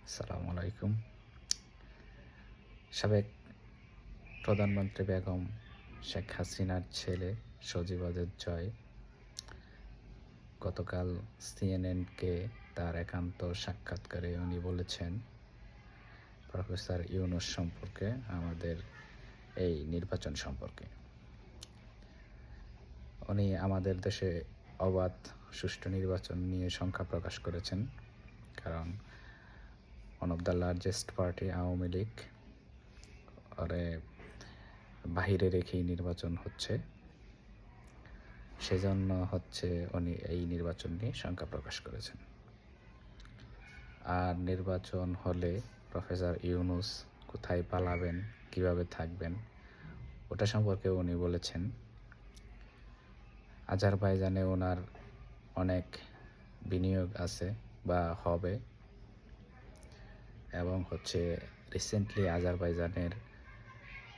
আসসালামু আলাইকুম। সাবেক প্রধানমন্ত্রী বেগম শেখ হাসিনার ছেলে সজীব ওয়াজেদ জয় গতকাল সিএনএনকে তার একান্ত সাক্ষাৎকারে উনি বলেছেন প্রফেসর ইউনূস সম্পর্কে, আমাদের এই নির্বাচন সম্পর্কে। উনি আমাদের দেশে অবাধ সুষ্ঠু নির্বাচন নিয়ে শঙ্কা প্রকাশ করেছেন, কারণ one of the largest party Awami League ওরে বাহিরে রেখেই নির্বাচন হচ্ছে, সেজন্য উনি এই নির্বাচন নিয়ে শঙ্কা প্রকাশ করেছেন। আর নির্বাচন হলে প্রফেসর ইউনূস কোথায় পালাবেন, কিভাবে থাকবেন, ওটা সম্পর্কে উনি বলেছেন। আজারবাইজানে ওনার অনেক বিনিয়োগ আছে বা হবে, এবং রিসেন্টলি আজারবাইজানের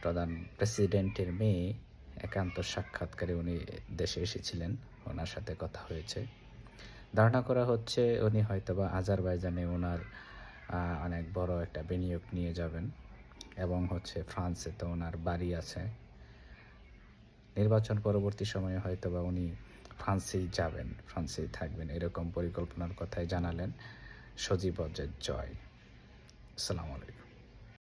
প্রধান প্রেসিডেন্টের মেয়ে একান্ত সাক্ষাৎকারে উনি দেশে এসেছিলেন, ওনার সাথে কথা হয়েছে। ধারণা করা হচ্ছে উনি হয়তোবা আজারবাইজানে ওনার অনেক বড় একটা বিনিয়োগ নিয়ে যাবেন, এবং ফ্রান্সে তো ওনার বাড়ি আছে। নির্বাচন পরবর্তী সময়ে হয়তোবা উনি ফ্রান্সেই যাবেন, ফ্রান্সেই থাকবেন, এরকম পরিকল্পনার কথাই জানালেন সজীব ওয়াজেদ জয়। আসসালামু আলাইকুম।